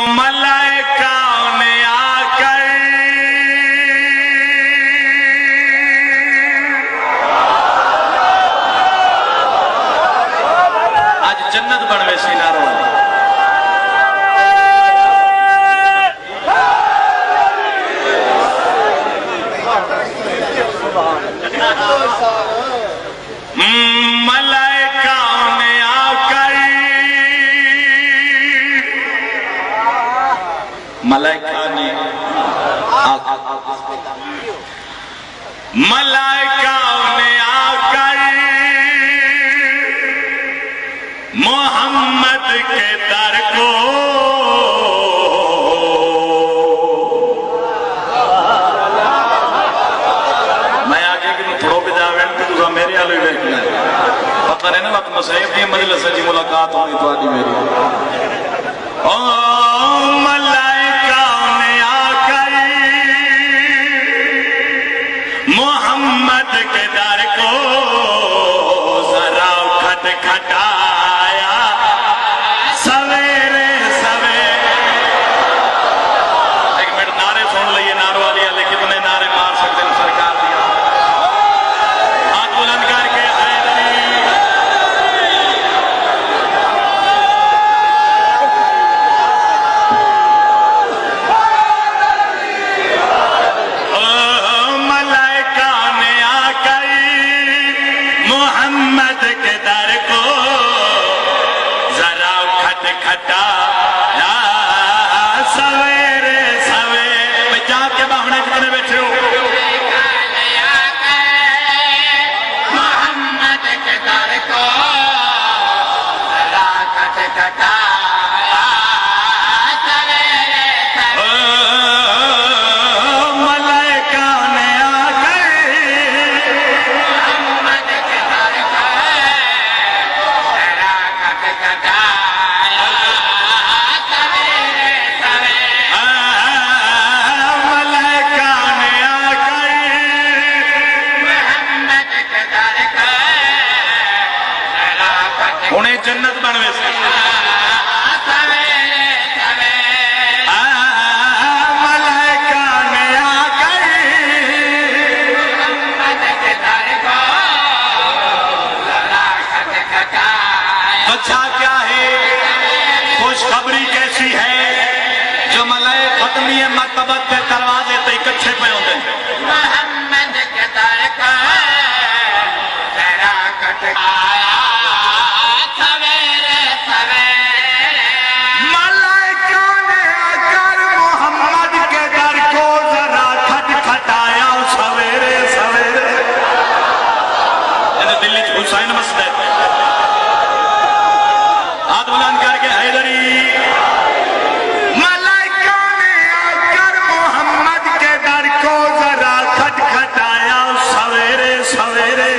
ملائکہ نے آ کر آج جنت بنوے سیناروں والے ملائکہ نے آ کر محمد کے در کو میں آگے کہ تھوڑو پہ جاویں کہ تُسا میرے آلوی بیٹھنا ہے پتہ نہیں نا وقت مسائب دی مجلس جی ملاقات ہونی تو آدھی میری ملائکہ نے آ کر محمد کے در کو ذرا کھٹ کھٹایا سویرے سویرے ایک منٹ نعرے سن لئیے نعروں والی علی کتنے نعرے مار سکتے ہیں سرکار دیا ہاتھ بلند کر کے حیدری محمد کے در کو ذرا کھٹ کھٹایا سویرے سویرے میں جا کے باہنے جتنے بیٹھے ہو محمد کے در کو ذرا کھٹ کھٹایا سویرے سویرے ملائکہ نے آ کر انہیں جنت بنوے سے ملائکہ نے آ کر اچھا کیا ہے خوشخبری کیسی ہے جو ملائے ختمی مرتبت کے دروازے تے کچھے پہ ہوتے ہیں محمد کے در کو ذرا کھٹ کھٹایا حسین مسجد ہاتھ بلند کر کے حیدری ملائکہ نے آ کر محمد کے در کو ذرا کھٹ کھٹایا سویرے سویرے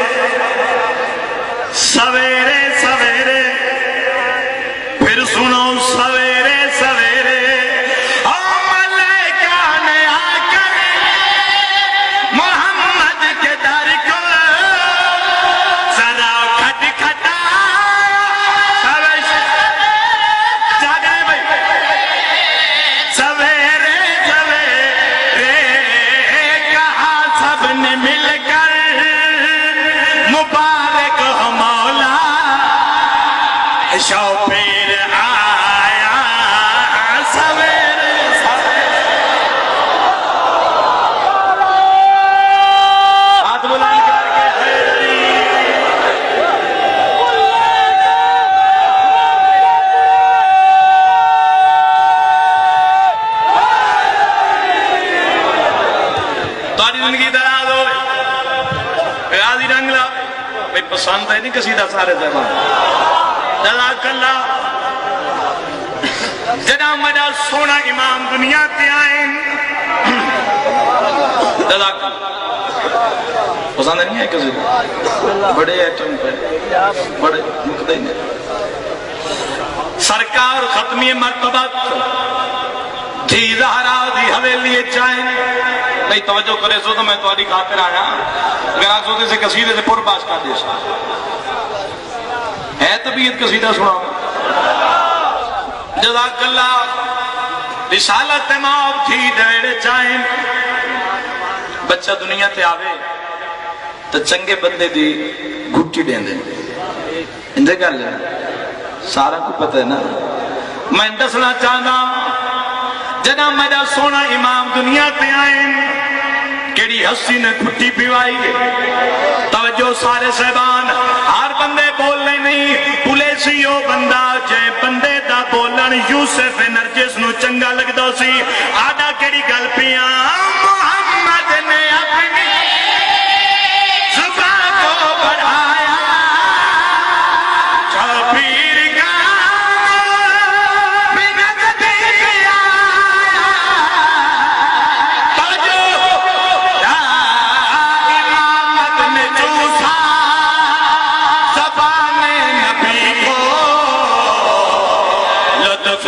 سویرے سویرے پھر سنو سویرے سویرے ملائکہ نے آ کر محمد کے در کو شوپیر آیا سویرے ہاتھ بلند کر کے حیدری تاری زندگی دراز ہو غازی رنگ لا بھئی پسند ہے نہیں کسی دا سارے زمان جزاک اللہ جدا مجا سونا امام دنیا تے آئیں جزاک اللہ پسند نہیں ہے کسی بڑے ایٹم پہ بڑے مقدین ہیں سرکار ختمی مرتبت جی زہرا دی حویلی چاہیں نہیں توجہ کرے سو تو میں تواری خاطر آیا اگر آج سوتے سے قصیدے سے پر باش کا دیش ہے طبیعت قصیدہ سنا جزاک اللہ رسالت ماں تھی دیڑ چاہیں بچہ دنیا تے آوے تو چنگے بندے دی گھٹی دیں دیں اندھے گل ہے سارا کو پتہ ہے نا میں دسنا چاہنا جنا میرا سونا امام دنیا تے آئیں کیڑی ہستی نے گھٹی پیوائی توجہ سارے صاحبان ہر بندے بولنے نہیں پولیسی ہو بندہ جے بندے دا بولن یوسف نرجس نو چنگا لگ دو سی آدھا کیڑی گل پیاں محمد نے اپنی زبان کو بڑھایا پیر گانا منت دیا توجہ امامت نے چوسا زبان نبی کو لطف